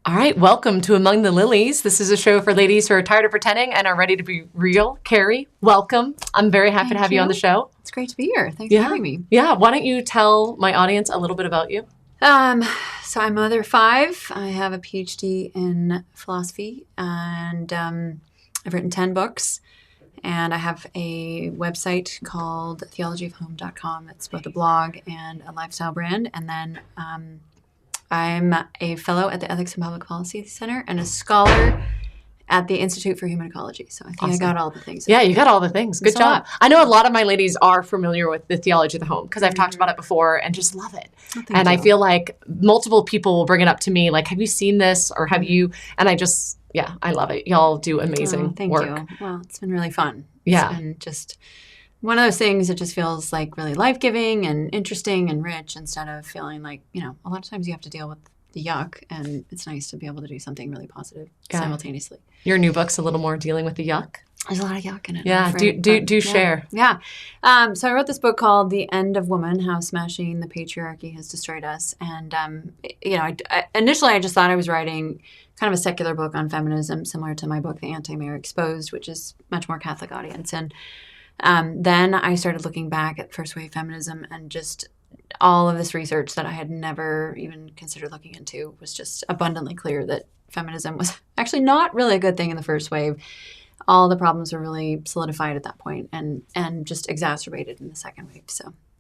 All right, welcome to Among the Lilies. This is a show for ladies who are tired of pretending and are ready to be real. Carrie, welcome. I'm very happy to have you on the show. It's great to be here. Thanks for having me. Yeah, why don't you tell my audience a little bit about you? So I'm a mother of 5. I have a PhD in philosophy, and I've written 10 books. And I have a website called theologyofhome.com. It's both a blog and a lifestyle brand. And then I'm a fellow at the Ethics and Public Policy Center and a scholar at the Institute for Human Ecology. So I think awesome. I got all the things. Yeah, you got all the things. Good job. I know a lot of my ladies are familiar with the Theology of the Home because I've talked about it before and just love it. Oh, and I feel like multiple people will bring it up to me, like, have you seen this or have you? And I just, yeah, I love it. Y'all do amazing thank work. You. Well, it's been really fun. Yeah. It's been just one of those things that just feels like really life-giving and interesting and rich instead of feeling like, you know, a lot of times you have to deal with the yuck, and it's nice to be able to do something really positive simultaneously. Your new book's a little more dealing with the yuck. There's a lot of yuck in it. Yeah, do share. Yeah. So I wrote this book called The End of Woman, How Smashing the Patriarchy Has Destroyed Us. And, initially I just thought I was writing kind of a secular book on feminism, similar to my book, The Anti-Mare Exposed, which is much more Catholic audience. And then I started looking back at first wave feminism, and just all of this research that I had never even considered looking into was just abundantly clear that feminism was actually not really a good thing in the first wave. All the problems were really solidified at that point and just exacerbated in the second wave.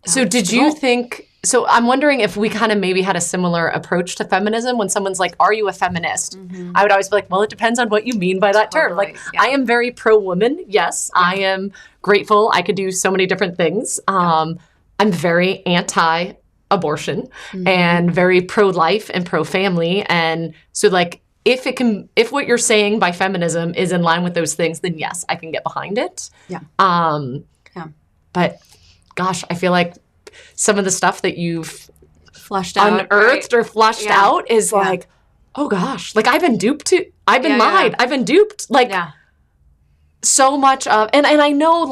So did you think, so I'm wondering if we kind of maybe had a similar approach to feminism when someone's like, are you a feminist? Mm-hmm. I would always be like, well, it depends on what you mean by that term. Like, I am very pro-woman. Yes, I am grateful. I could do so many different things. I'm very anti-abortion and very pro-life and pro-family. And so like, if what you're saying by feminism is in line with those things, then yes, I can get behind it. Yeah. But gosh, I feel like some of the stuff that you've flushed out, unearthed or flushed out is like, oh gosh, like I've been duped too. I've been lied. I've been duped. Like so much of, and I know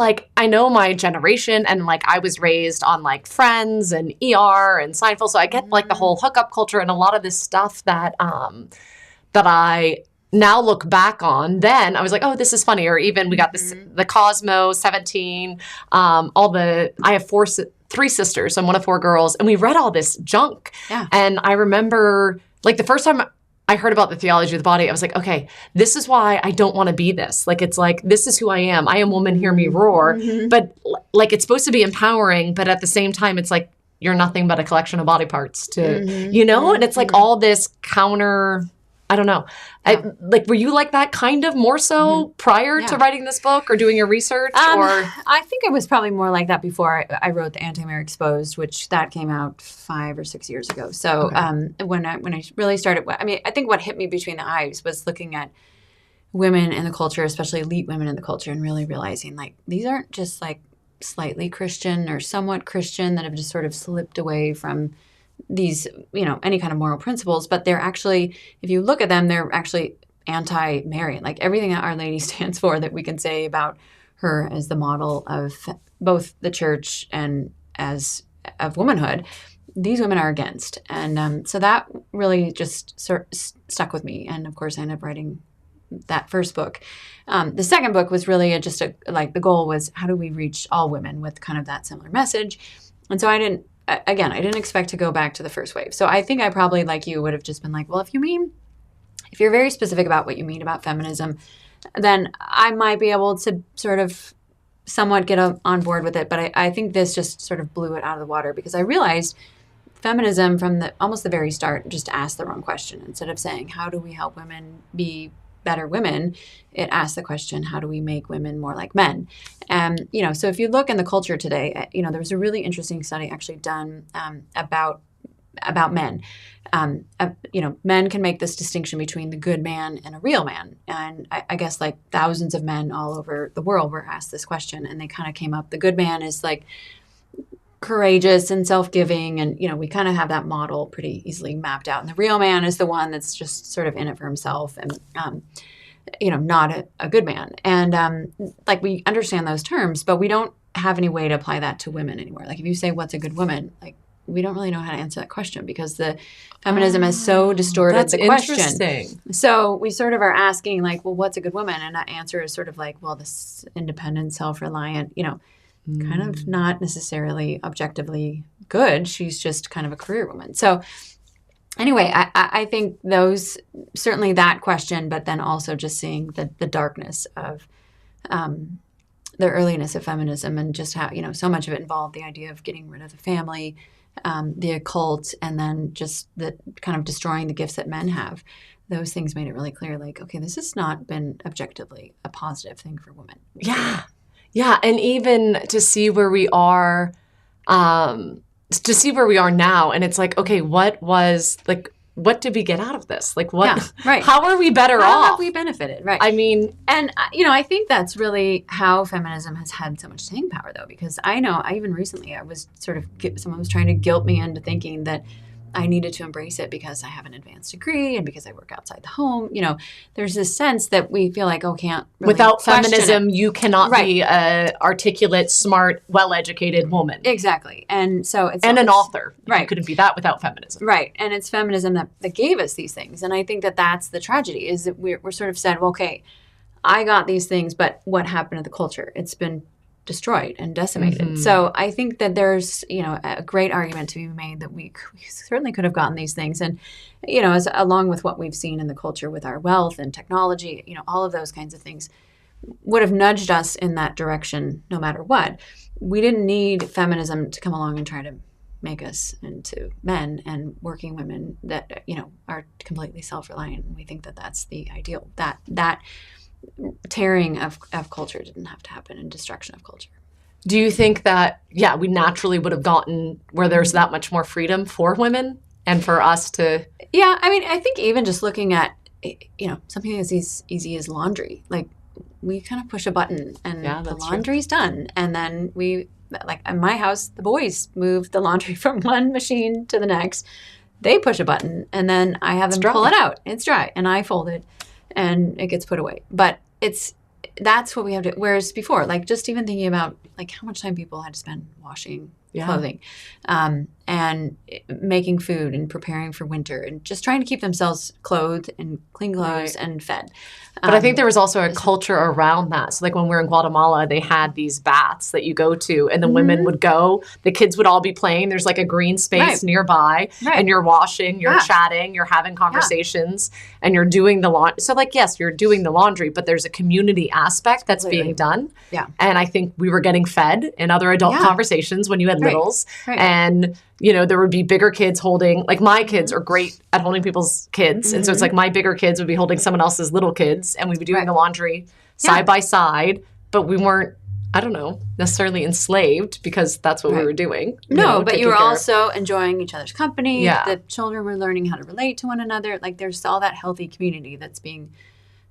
my generation, and like I was raised on like Friends and ER and Seinfeld. So I get like the whole hookup culture and a lot of this stuff that I now look back on. Then I was like, oh, this is funny. Or even we got this, the Cosmo, 17, I have 3 sisters. So I'm one of 4 girls, and we read all this junk. Yeah. And I remember like the first time I heard about the theology of the body, I was like, okay, this is why I don't want to be this. Like, it's like, this is who I am. I am woman, hear me roar. Mm-hmm. But like, it's supposed to be empowering, but at the same time, it's like, you're nothing but a collection of body parts to, you know? And it's like all this counter, I don't know. Were you like that kind of more so prior to writing this book or doing your research? Or I think I was probably more like that before I wrote The Anti-Mare Exposed, which that came out 5 or 6 years ago. So when I really started, I mean, I think what hit me between the eyes was looking at women in the culture, especially elite women in the culture, and really realizing like these aren't just like slightly Christian or somewhat Christian that have just sort of slipped away from these, you know, any kind of moral principles, but they're actually, if you look at them, they're actually anti-Marian. Like everything that Our Lady stands for that we can say about her as the model of both the church and as of womanhood, these women are against. And so that really just stuck with me. And of course, I ended up writing that first book. The second book was really the goal was how do we reach all women with kind of that similar message. And so I didn't expect to go back to the first wave. So I think I probably, like you, would have just been like, well, if you're very specific about what you mean about feminism, then I might be able to sort of somewhat get on board with it. But I think this just sort of blew it out of the water because I realized feminism from almost the very start just asked the wrong question. Instead of saying, how do we help women be better women, it asks the question, how do we make women more like men? So if you look in the culture today, there was a really interesting study actually done about men. Men can make this distinction between the good man and a real man. And I guess like thousands of men all over the world were asked this question, and they kind of came up, the good man is like courageous and self-giving, and we kind of have that model pretty easily mapped out, and the real man is the one that's just sort of in it for himself and not a good man. And we understand those terms, but we don't have any way to apply that to women anymore. Like if you say what's a good woman, like we don't really know how to answer that question because the feminism has so distorted the question. Interesting. So we sort of are asking like, well, what's a good woman? And that answer is sort of like, well, this independent, self-reliant, kind of not necessarily objectively good. She's just kind of a career woman. So anyway, I think those, certainly that question, but then also just seeing the darkness of the earliness of feminism and just how, so much of it involved the idea of getting rid of the family, the occult, and then just the kind of destroying the gifts that men have. Those things made it really clear, like, okay, this has not been objectively a positive thing for women. Yeah. Yeah. And even to see where we are, now, and it's like, okay, what did we get out of this? Like, what? Yeah, right. How are we better off? How have we benefited? Right. I mean, and I think that's really how feminism has had so much staying power, though, because I know, even recently, I was someone was trying to guilt me into thinking that I needed to embrace it because I have an advanced degree and because I work outside the home. There's this sense that we feel like, can't really without question feminism, it. you cannot be a articulate, smart, well-educated woman. Exactly. And so it's an author. Right. You couldn't be that without feminism. Right. And it's feminism that gave us these things. And I think that that's the tragedy, is that we're sort of said, well, okay, I got these things, but what happened to the culture? It's been destroyed and decimated. Mm-hmm. So I think that there's, a great argument to be made that we certainly could have gotten these things. And, as along with what we've seen in the culture with our wealth and technology, all of those kinds of things would have nudged us in that direction no matter what. We didn't need feminism to come along and try to make us into men and working women that, are completely self-reliant. And we think that that's the ideal. That tearing of culture didn't have to happen, and destruction of culture. Do you think that, we naturally would have gotten where there's that much more freedom for women and for us to... Yeah, I mean, I think even just looking at, something as easy as laundry, like we kind of push a button and the laundry's done. And then like in my house, the boys move the laundry from one machine to the next. They push a button and then I have them pull it out. It's dry and I fold it and it gets put away. But that's what we have to, whereas before, like just even thinking about like how much time people had to spend washing clothing and making food and preparing for winter and just trying to keep themselves clothed and clean clothes and fed. But I think there was also a culture around that. So like when we were in Guatemala, they had these baths that you go to and the women would go, the kids would all be playing. There's like a green space nearby and you're washing, you're chatting, you're having conversations and you're doing the laundry. So like, yes, you're doing the laundry, but there's a community aspect that's being done. Yeah. And I think we were getting fed in other adult conversations when you had littles. Right. And, there would be bigger kids holding, like my kids are great at holding people's kids. And so it's like my bigger kids would be holding someone else's little kids and we'd be doing the laundry side by side, but we weren't, I don't know, necessarily enslaved because that's what we were doing. No, but you were also enjoying each other's company. Yeah. The children were learning how to relate to one another. Like there's all that healthy community that's being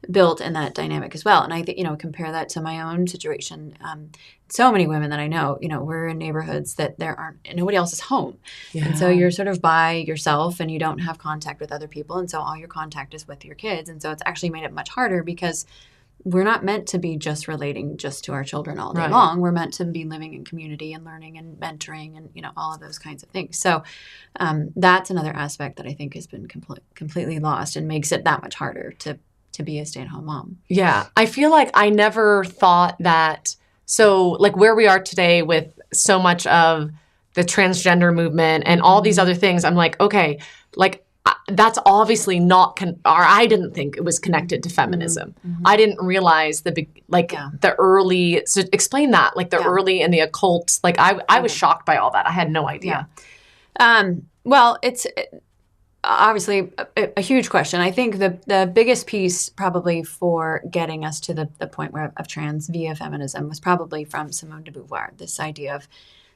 built in that dynamic as well. And I think, compare that to my own situation. So many women that I know, we're in neighborhoods that nobody else is home. Yeah. And so you're sort of by yourself and you don't have contact with other people. And so all your contact is with your kids. And so it's actually made it much harder because we're not meant to be just relating just to our children all day long. We're meant to be living in community and learning and mentoring and, all of those kinds of things. So that's another aspect that I think has been completely lost and makes it that much harder to be a stay-at-home mom. Yeah. I feel like I never thought that. So like where we are today with so much of the transgender movement and all these other things, I'm like, okay, like that's obviously not, or I didn't think it was connected to feminism. Mm-hmm. I didn't realize the early, so explain that, like the early and the occult, like I was shocked by all that. I had no idea. Yeah. Well, it's obviously a huge question. I think the biggest piece probably for getting us to the point of trans via feminism was probably from Simone de Beauvoir, this idea of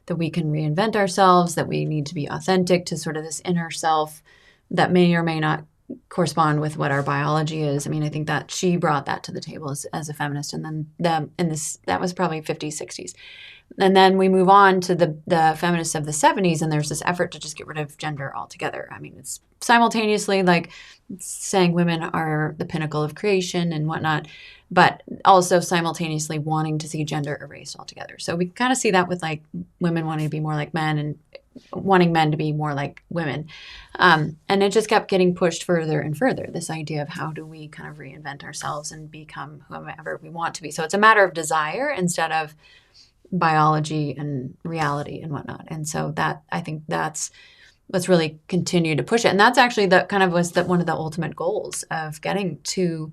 that we can reinvent ourselves, that we need to be authentic to sort of this inner self that may or may not correspond with what our biology is. I mean, I think that she brought that to the table as a feminist. And then that was probably 50s, 60s. And then we move on to the feminists of the 70s, and there's this effort to just get rid of gender altogether. I mean, it's simultaneously like saying women are the pinnacle of creation and whatnot, but also simultaneously wanting to see gender erased altogether. So we kind of see that with like women wanting to be more like men and wanting men to be more like women. And it just kept getting pushed further and further, this idea of how do we kind of reinvent ourselves and become whomever we want to be. So it's a matter of desire instead of biology and reality and whatnot. And so that, I think that's let's really continue to push it. And that's actually the kind of was one of the ultimate goals of getting to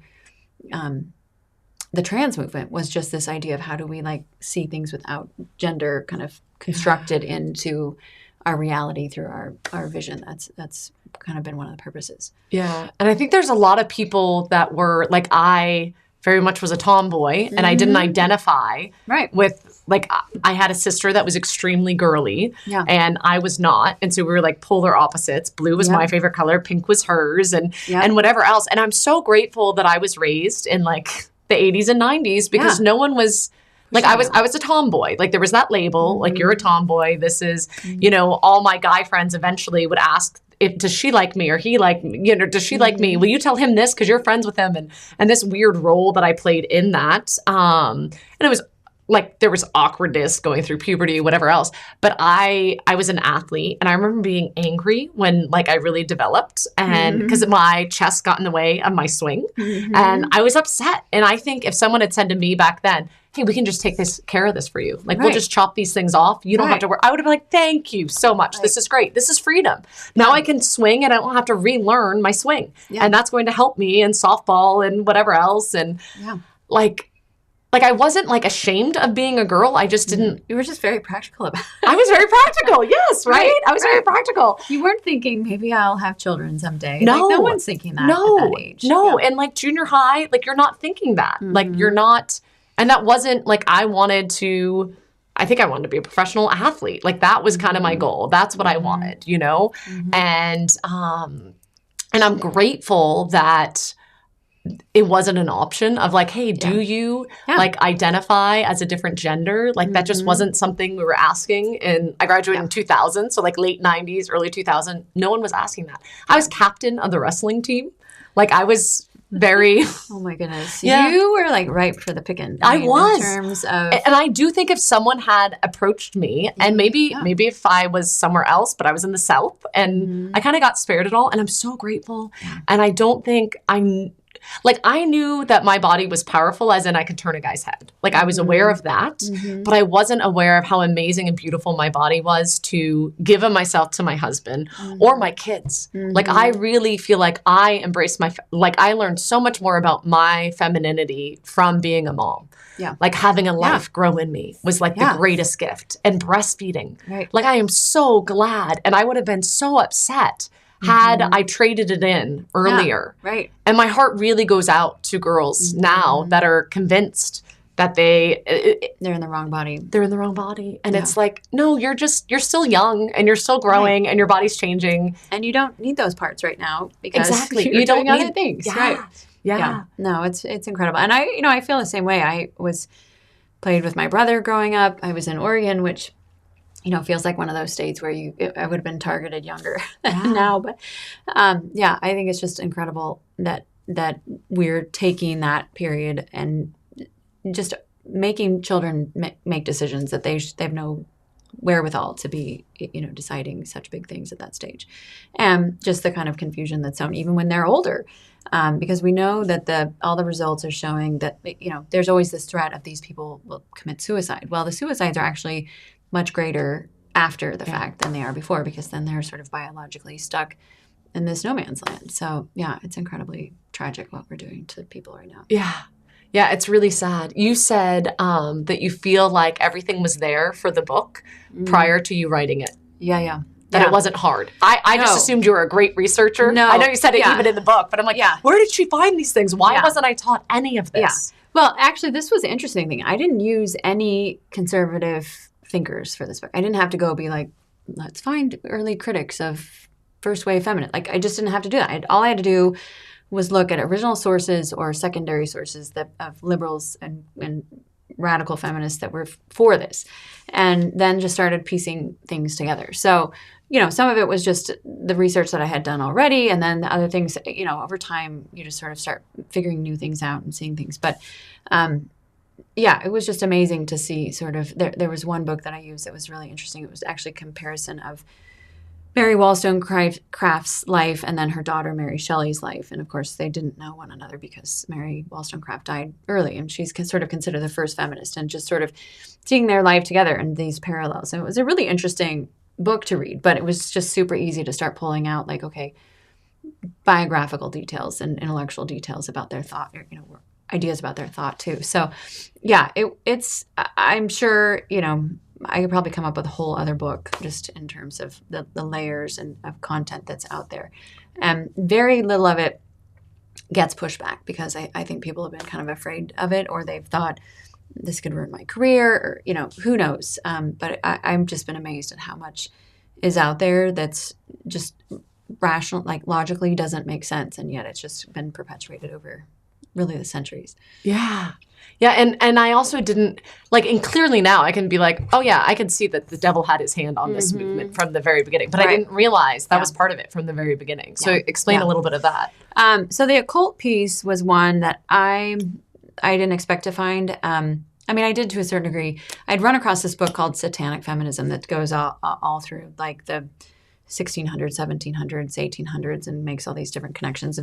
the trans movement, was just this idea of how do we like see things without gender kind of constructed into our reality through our vision. That's kind of been one of the purposes. Yeah. And I think there's a lot of people that were like, I very much was a tomboy and I didn't identify with, like, I had a sister that was extremely girly and I was not. And so we were like polar opposites. Blue was my favorite color. Pink was hers and whatever else. And I'm so grateful that I was raised in like the 80s and 90s because no one was like, I was a tomboy. Like there was that label, like you're a tomboy. This is, you know, all my guy friends eventually would ask, does she like me or he like me? You know, does she like me? Will you tell him this because you're friends with him? And this weird role that I played in that. And it was like there was awkwardness going through puberty, whatever else. But I was an athlete, and I remember being angry when like I really developed, and because my chest got in the way of my swing, and I was upset. And I think if someone had said to me back then, hey, we can just take care of this for you. Like, we'll just chop these things off. You don't have to work. I would have been like, thank you so much. This is great. This is freedom. Now I can swing and I don't have to relearn my swing. And that's going to help me in softball and whatever else. And like I wasn't like ashamed of being a girl. I just didn't. You were just very practical about it. I was very practical. Yes. Right. I was very practical. You weren't thinking maybe I'll have children someday. No. Like, no one's thinking that at that age. No. And like junior high, like you're not thinking that. Like you're not. And that wasn't like I wanted to be a professional athlete. Like that was kind of my goal. That's what I wanted, you know? And I'm grateful that it wasn't an option of like, hey, do you like identify as a different gender? Like that just wasn't something we were asking. And I graduated in 2000. So like late 90s, early 2000, no one was asking that. I was captain of the wrestling team. Like I was very... Oh my goodness. You were like ripe for the picking. I was. In terms of... And I do think if someone had approached me and maybe if I was somewhere else, but I was in the South and I kind of got spared it all, and I'm so grateful. And I don't think I knew that my body was powerful, as in I could turn a guy's head. Like I was aware of that, but I wasn't aware of how amazing and beautiful my body was to give of myself to my husband or my kids. Like I really feel like I embraced I learned so much more about my femininity from being a mom. Yeah. Like having a life grow in me was like the greatest gift, and breastfeeding. Right. Like I am so glad, and I would have been so upset had I traded it in earlier. Yeah, right. And my heart really goes out to girls now that are convinced that they're in the wrong body. They're in the wrong body. And it's like, no, you're still young and you're still growing and your body's changing. And you don't need those parts right now because you don't need other things. Yeah. Right. Yeah. No, it's incredible. And I feel the same way. I played with my brother growing up. I was in Oregon, which feels like one of those states where I would have been targeted younger than now. But I think it's just incredible that we're taking that period and just making children make decisions that they have no wherewithal to be, deciding such big things at that stage. And just the kind of confusion that's sown even when they're older. Because we know that all the results are showing that, there's always this threat of these people will commit suicide. Well, the suicides are actually much greater after the fact than they are before, because then they're sort of biologically stuck in this no man's land. So it's incredibly tragic what we're doing to people right now. Yeah, it's really sad. You said that you feel like everything was there for the book prior to you writing it. Yeah. That it wasn't hard. I just assumed you were a great researcher. No. I know you said it even in the book, but I'm like, where did she find these things? Why wasn't I taught any of this? Yeah. Well, actually, this was the interesting thing. I didn't use any conservative thinkers for this book. I didn't have to go be like, let's find early critics of first wave feminist. Like, I just didn't have to do that. All I had to do was look at original sources or secondary sources of liberals and radical feminists that were for this, and then just started piecing things together. So, some of it was just the research that I had done already, and then the other things, over time, you just sort of start figuring new things out and seeing things. But it was just amazing to see sort of, there was one book that I used that was really interesting. It was actually a comparison of Mary Wollstonecraft's life and then her daughter Mary Shelley's life. And of course, they didn't know one another because Mary Wollstonecraft died early, and she's sort of considered the first feminist, and just sort of seeing their life together and these parallels. And it was a really interesting book to read, but it was just super easy to start pulling out like, okay, biographical details and intellectual details about their thought, ideas about their thought too. So yeah, it's, I'm sure, I could probably come up with a whole other book just in terms of the layers and of content that's out there. And very little of it gets pushed back because I think people have been kind of afraid of it, or they've thought this could ruin my career, or, who knows. But I've just been amazed at how much is out there that's just rational, like logically doesn't make sense. And yet it's just been perpetuated over really the centuries. Yeah. Yeah, and I also didn't, and clearly now I can be like, oh yeah, I can see that the devil had his hand on this movement from the very beginning, but I didn't realize that was part of it from the very beginning. So explain a little bit of that. So the occult piece was one that I didn't expect to find. I did to a certain degree. I'd run across this book called Satanic Feminism that goes all through like the 1600s, 1700s, 1800s, and makes all these different connections.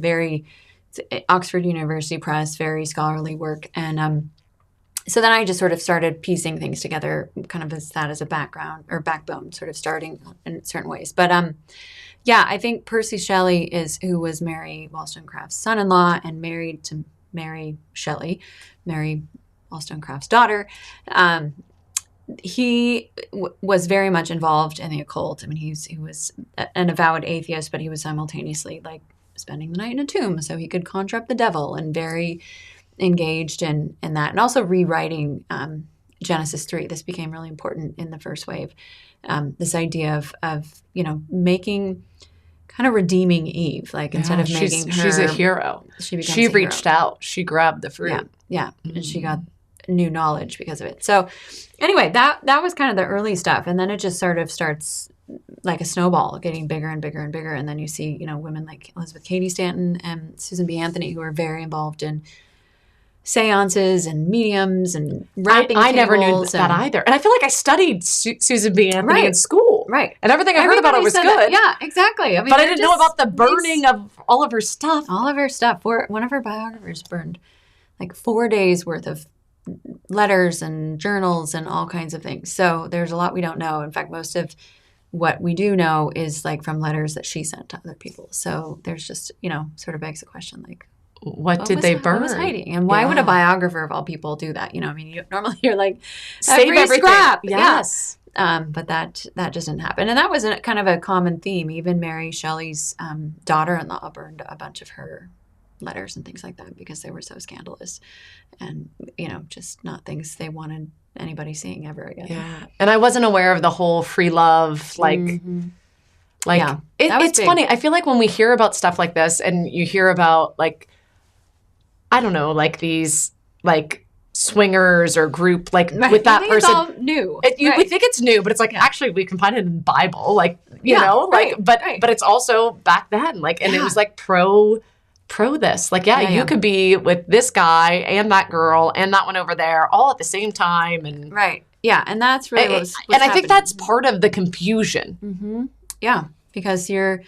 Oxford University Press, very scholarly work. And so then I just sort of started piecing things together, kind of as a background or backbone, sort of starting in certain ways. But I think Percy Shelley who was Mary Wollstonecraft's son-in-law and married to Mary Shelley, Mary Wollstonecraft's daughter. He was very much involved in the occult. he was an avowed atheist, but he was simultaneously like spending the night in a tomb so he could conjure up the devil, and very engaged in that. And also rewriting Genesis 3. This became really important in the first wave. This idea of making, kind of redeeming Eve, like instead of making her... She's a hero. She reached out. She grabbed the fruit. Yeah. Mm-hmm. And she got new knowledge because of it. So anyway, that was kind of the early stuff. And then it just sort of starts like a snowball, getting bigger and bigger and bigger. And then you see, women like Elizabeth Cady Stanton and Susan B. Anthony, who are very involved in seances and mediums and writing. I never knew that either. And I feel like I studied Susan B. Anthony in school. Right. And everything I heard about it was good. That. Yeah, exactly. But I didn't know about the burning of all of her stuff. All of her stuff. One of her biographers burned like 4 days worth of letters and journals and all kinds of things. So there's a lot we don't know. In fact, most of what we do know is like from letters that she sent to other people. So there's just, sort of begs the question, like, what did they burn? What was hiding? And why would a biographer of all people do that? Normally you're like, save everything. Scrap. Yes. Yeah. But that just didn't happen. And that was kind of a common theme. Even Mary Shelley's daughter-in-law burned a bunch of her letters and things like that because they were so scandalous and, just not things they wanted anybody seeing ever again. Yeah. And I wasn't aware of the whole free love, it's big. Funny. I feel like when we hear about stuff like this and you hear about I don't know, these swingers or group with that person. It's all new. We think it's new, but it's actually we can find it in the Bible, but it's also back then, and it was pro this. You could be with this guy and that girl and that one over there all at the same time. And right. Yeah. And that's really what's I think that's part of the confusion. Mm-hmm. Yeah. Because you're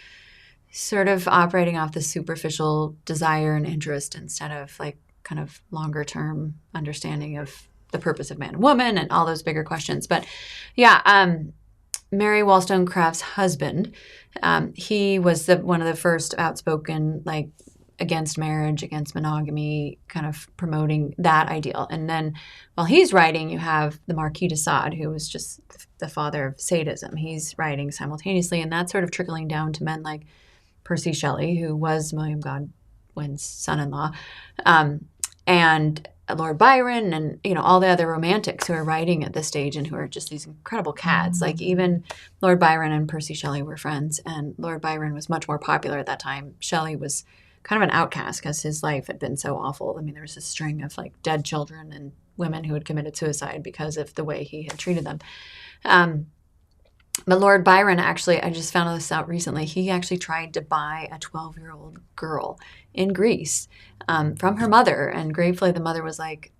sort of operating off the superficial desire and interest instead of kind of longer term understanding of the purpose of man and woman and all those bigger questions. But Mary Wollstonecraft's husband, he was one of the first outspoken, against marriage, against monogamy, kind of promoting that ideal. And then while he's writing, you have the Marquis de Sade, who was just the father of sadism. He's writing simultaneously, and that's sort of trickling down to men like Percy Shelley, who was William Godwin's son-in-law, and Lord Byron, and all the other romantics who are writing at this stage and who are just these incredible cats. Even Lord Byron and Percy Shelley were friends, and Lord Byron was much more popular at that time. Shelley was kind of an outcast because his life had been so awful. There was a string of dead children and women who had committed suicide because of the way he had treated them. But Lord Byron actually, I just found this out recently, he actually tried to buy a 12-year-old girl in Greece from her mother. And gratefully the mother was like,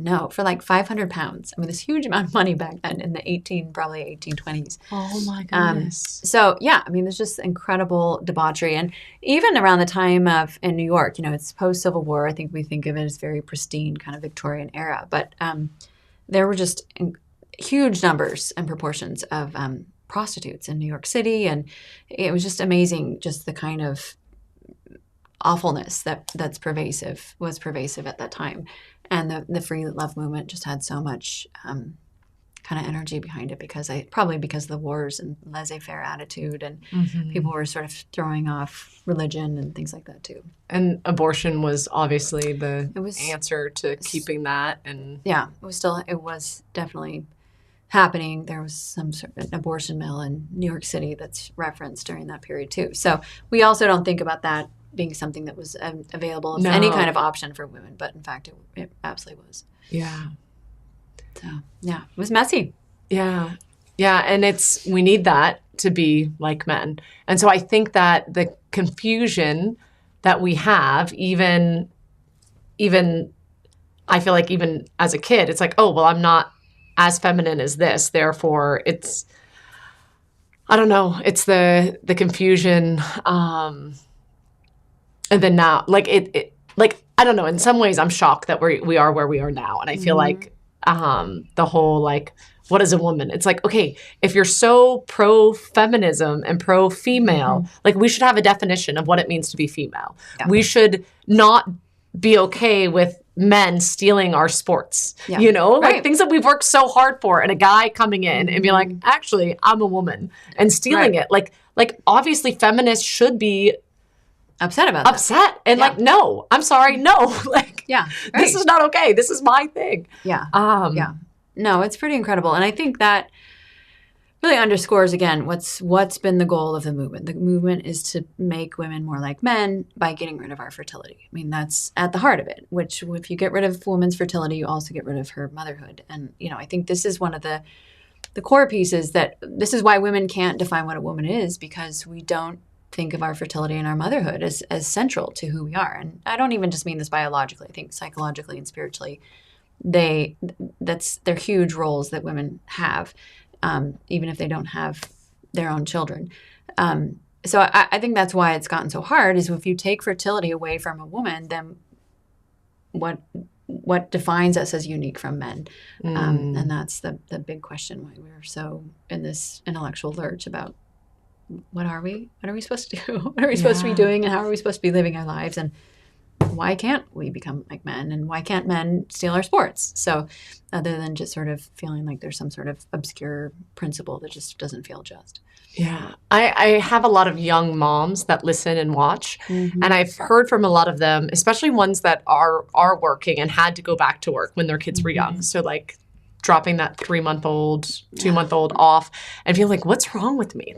No, for like 500 pounds. I mean, this huge amount of money back then in the probably 1820s. Oh my goodness. So yeah, I mean, there's just incredible debauchery. And even around the time of, in New York, it's post-Civil War. I think we think of it as very pristine kind of Victorian era. But there were just huge numbers and proportions of prostitutes in New York City. And it was just amazing, just the kind of awfulness was pervasive at that time. And the free love movement just had so much kind of energy behind it because of the wars and laissez-faire attitude, and people were sort of throwing off religion and things like that too. And abortion was obviously the answer to keeping that. And yeah, it was definitely happening. There was some sort of an abortion mill in New York City that's referenced during that period too. So we also don't think about that being something that was available as any kind of option for women, but in fact it absolutely was. Yeah. So yeah, it was messy. Yeah. Yeah. And we need that to be like men. And so I think that the confusion that we have, even I feel like even as a kid, it's like, oh, well, I'm not as feminine as this. Therefore I don't know. It's the confusion. And then now, like I don't know. In some ways, I'm shocked that we are where we are now, and I feel like the whole like, what is a woman? It's like, okay, if you're so pro feminism and pro female, like we should have a definition of what it means to be female. Yeah. We should not be okay with men stealing our sports, like things that we've worked so hard for, and a guy coming in and be like, actually, I'm a woman, and stealing it. Like obviously, feminists should be upset about that. And like, no, I'm sorry. No, like, this is not okay. This is my thing. Yeah. No, it's pretty incredible. And I think that really underscores again, what's been the goal of the movement. The movement is to make women more like men by getting rid of our fertility. I mean, that's at the heart of it, which if you get rid of a woman's fertility, you also get rid of her motherhood. And, I think this is one of the core pieces that this is why women can't define what a woman is, because we don't think of our fertility and our motherhood as central to who we are. And I don't even just mean this biologically. I think psychologically and spiritually, they're huge roles that women have, even if they don't have their own children. So I think that's why it's gotten so hard, is if you take fertility away from a woman, then what defines us as unique from men? And that's the big question, why we're so in this intellectual lurch about what are we? What are we supposed to do? What are we supposed to be doing? And how are we supposed to be living our lives? And why can't we become like men? And why can't men steal our sports? So other than just sort of feeling like there's some sort of obscure principle that just doesn't feel just. Yeah. I have a lot of young moms that listen and watch. And I've heard from a lot of them, especially ones that are working and had to go back to work when their kids were young. So like dropping that 3-month-old, 2-month-old off and feeling like, what's wrong with me?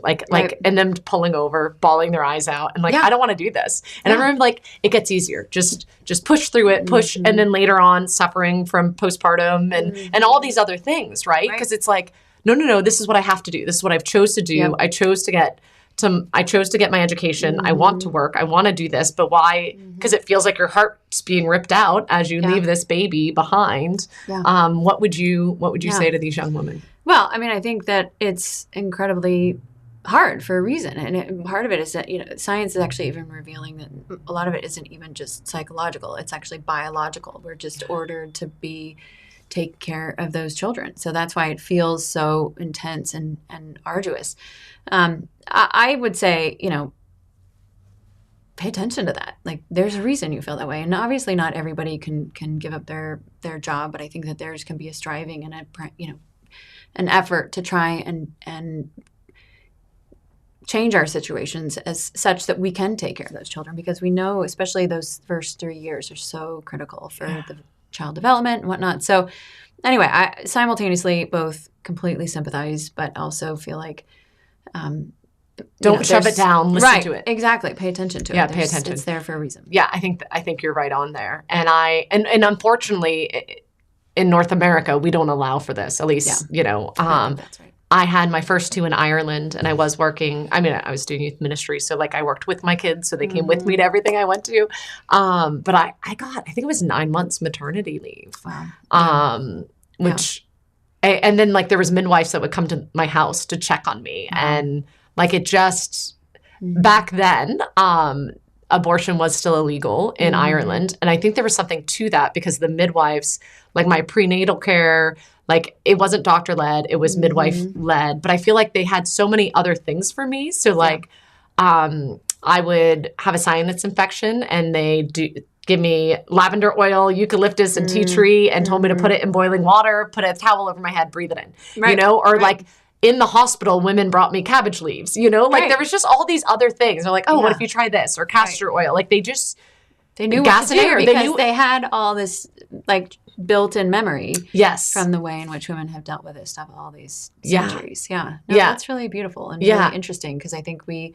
And them pulling over, bawling their eyes out and like, I don't want to do this. And I remember like, it gets easier. Just push through it, push. And then later on suffering from postpartum and all these other things, right? Because it's like, no, this is what I have to do. This is what I've chose to do. Yep. I chose to get my education. I want to work. I want to do this, but why? Because it feels like your heart's being ripped out as you leave this baby behind. Yeah. What would you say to these young women? Well, I mean, I think that it's incredibly hard for a reason. And part of it is that, science is actually even revealing that a lot of it isn't even just psychological. It's actually biological. We're just ordered to take care of those children. So that's why it feels so intense and arduous. I would say, pay attention to that. Like, there's a reason you feel that way. And obviously not everybody can give up their job, but I think that theirs can be a striving and an effort to try and change our situations as such that we can take care of those children, because we know, especially those first 3 years are so critical for the child development and whatnot. So anyway, I simultaneously both completely sympathize, but also feel like, don't shove it down. Listen to it. Exactly. Pay attention to it. Yeah, pay attention. It's there for a reason. Yeah, I think you're right on there. And and unfortunately, in North America, we don't allow for this. At least, that's right. I had my first 2 in Ireland, and I was working. I mean, I was doing youth ministry, so like I worked with my kids, so they came with me to everything I went to. But I think it was 9 months maternity leave. Wow. Which, and then like there was midwives that would come to my house to check on me, and like it just back then. Abortion was still illegal in Ireland. And I think there was something to that because the midwives, like my prenatal care, like it wasn't doctor-led, it was midwife-led. But I feel like they had so many other things for me. So like I would have a sinus infection and they give me lavender oil, eucalyptus, and tea tree and told me to put it in boiling water, put a towel over my head, breathe it in, you know? Or like in the hospital, women brought me cabbage leaves, you know? Like there was just all these other things. They're like, oh, what if you try this? Or castor oil. Like they knew gas what to do because they had all this like built-in memory from the way in which women have dealt with this stuff all these centuries. No, that's really beautiful and really interesting because I think we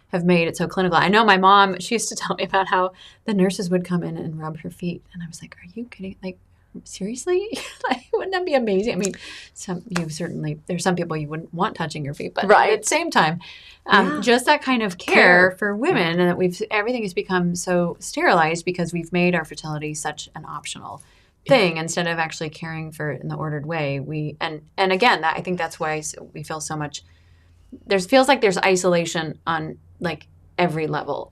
have made it so clinical. I know my mom, she used to tell me about how the nurses would come in and rub her feet. And I was like, are you kidding? Like, seriously? Like, wouldn't that be amazing? I mean, there's some people you wouldn't want touching your feet, but at the same time, just that kind of care for women and that everything has become so sterilized because we've made our fertility such an optional thing instead of actually caring for it in the ordered way. And again, I think that's why we feel so much, feels like there's isolation on like every level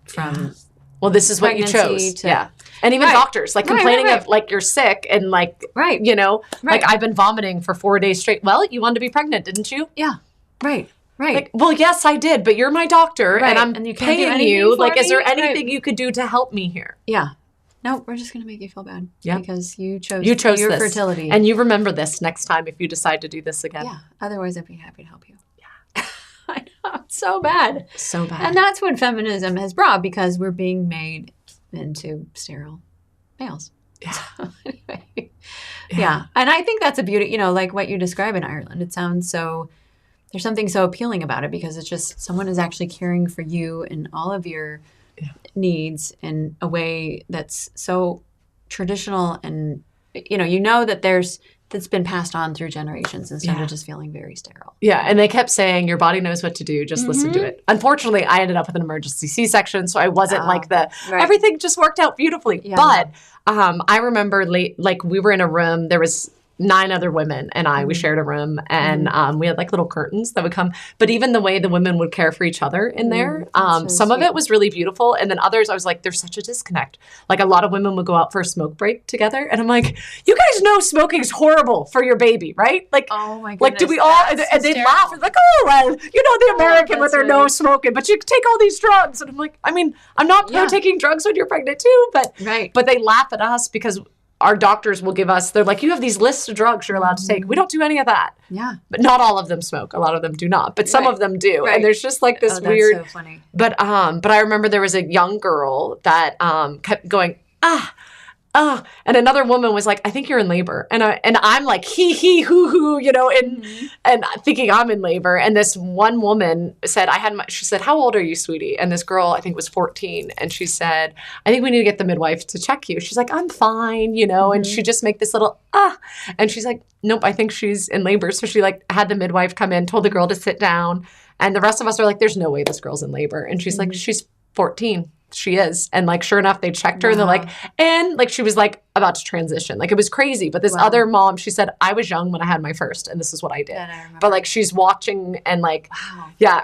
from well, this is what you chose. And even doctors, like complaining of like you're sick and like, you know, like I've been vomiting for 4 days straight. Well, you wanted to be pregnant, didn't you? Yeah. Right. Like, well, yes, I did, but you're my doctor and I'm paying you. Like, is there anything you could do to help me here? Yeah. No, we're just going to make you feel bad. Yeah. Because you chose your this. Fertility. And you remember this next time if you decide to do this again. Yeah. Otherwise, I'd be happy to help you. Yeah. I know. It's so bad. So bad. And that's what feminism has brought because we're being made into sterile males. Yeah. So, anyway. Yeah. And I think that's a beauty, you know, like what you describe in Ireland. It sounds so, there's something so appealing about it because it's just someone is actually caring for you and all of your needs in a way that's so traditional and, you know that that's been passed on through generations instead of just feeling very sterile. Yeah, and they kept saying, your body knows what to do, just listen to it. Unfortunately, I ended up with an emergency C-section, so I wasn't everything just worked out beautifully. Yeah. But I remember like we were in a room, there was 9 other women and we shared a room and we had like little curtains that would come. But even the way the women would care for each other in there, some of it was really beautiful. And then others, I was like, there's such a disconnect. Like a lot of women would go out for a smoke break together. And I'm like, you guys know smoking is horrible for your baby, right? Like, oh my goodness, like do we all, and they'd laugh. It's like, oh, well, you know, the American with their no smoking, but you take all these drugs. And I'm like, I mean, I'm not pro taking drugs when you're pregnant too, but they laugh at us because our doctors will give us, they're like, you have these lists of drugs you're allowed to take. We don't do any of that. Yeah. But not all of them smoke. A lot of them do not. But some of them do. And there's just like this weird. That's so funny. But I remember there was a young girl that kept going, and another woman was like, I think you're in labor. And I'm like, hee, hoo, you know, and thinking I'm in labor. And this one woman said, she said, how old are you, sweetie? And this girl, I think was 14. And she said, I think we need to get the midwife to check you. She's like, I'm fine, you know, and she just make this little, and she's like, nope, I think she's in labor. So she like had the midwife come in, told the girl to sit down. And the rest of us are like, there's no way this girl's in labor. And she's like, she's 14. She is. And like, sure enough, they checked her and they're like, and like, she was like about to transition. Like it was crazy. But this other mom, she said, I was young when I had my first and this is what I did. But like, she's watching and like,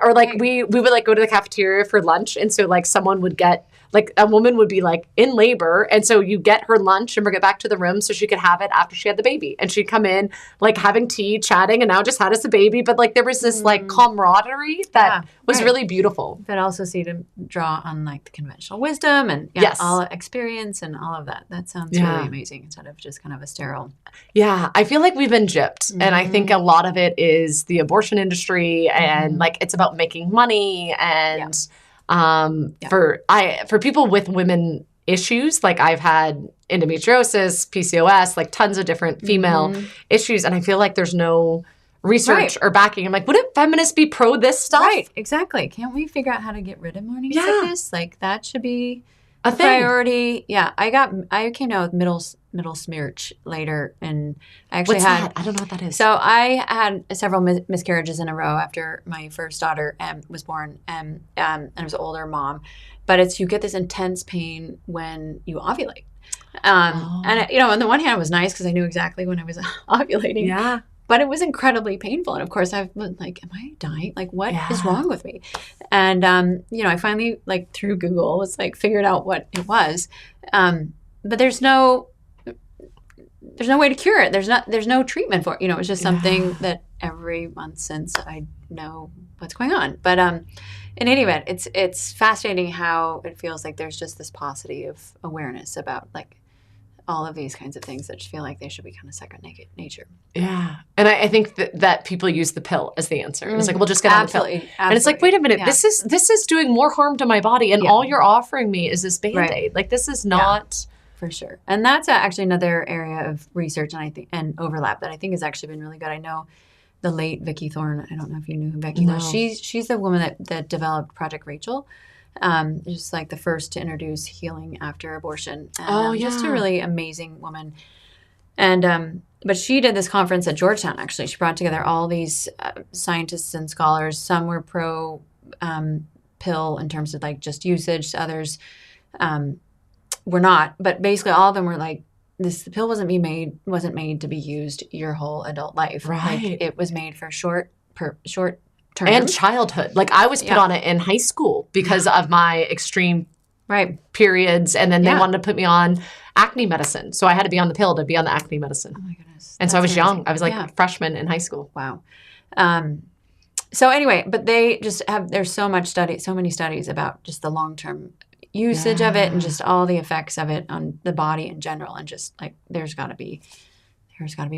or like we would like go to the cafeteria for lunch. And so like someone would get, like a woman would be like in labor. And so you get her lunch and bring it back to the room so she could have it after she had the baby. And she'd come in like having tea, chatting, and now just had us a baby. But like there was this like camaraderie that was really beautiful. But also see to draw on like the conventional wisdom and all experience and all of that. That sounds really amazing instead of just kind of a sterile. Yeah, I feel like we've been gypped. And I think a lot of it is the abortion industry and like it's about making money and for people with women issues, like I've had endometriosis, PCOS, like tons of different female issues. And I feel like there's no research or backing. I'm like, wouldn't feminists be pro this stuff? Right, exactly. Can't we figure out how to get rid of morning sickness? Like that should be a thing. Priority. Yeah. I came down with middle smirch later, and I actually What's that? I don't know what that is. So I had several miscarriages in a row after my first daughter was born, and I was an older mom. But you get this intense pain when you ovulate. And, on the one hand, it was nice because I knew exactly when I was ovulating. Yeah. But it was incredibly painful. And of course, I've been like, am I dying? Like, what is wrong with me? And, I finally, through Google, was figured out what it was. But there's no way to cure it. There's no treatment for it. It's just something that every month since I know what's going on. But in any event, it's fascinating how it feels like there's just this paucity of awareness about all of these kinds of things that just feel like they should be kind of second nature. Yeah. And I think that people use the pill as the answer. It's like, we'll just get on the pill. Absolutely. And it's like, wait a minute, this is doing more harm to my body, and all you're offering me is this Band-Aid. Like, this is not... For sure. And that's actually another area of research and overlap that I think has actually been really good. I know the late Vicki Thorne, I don't know if you knew who Vicki was. She's the woman that developed Project Rachel. Just the first to introduce healing after abortion. And, just a really amazing woman. And but she did this conference at Georgetown, actually. She brought together all these scientists and scholars. Some were pro pill in terms of just usage. Others were not. But basically all of them were the pill wasn't made to be used your whole adult life. Right. It was made for short term. And childhood. I was put on it in high school because of my extreme periods. And then they wanted to put me on acne medicine. So I had to be on the pill to be on the acne medicine. Oh my goodness. And so I was young. I was a freshman in high school. Wow. So anyway, but they just there's so many studies about just the long-term usage of it and just all the effects of it on the body in general. And just there's got to be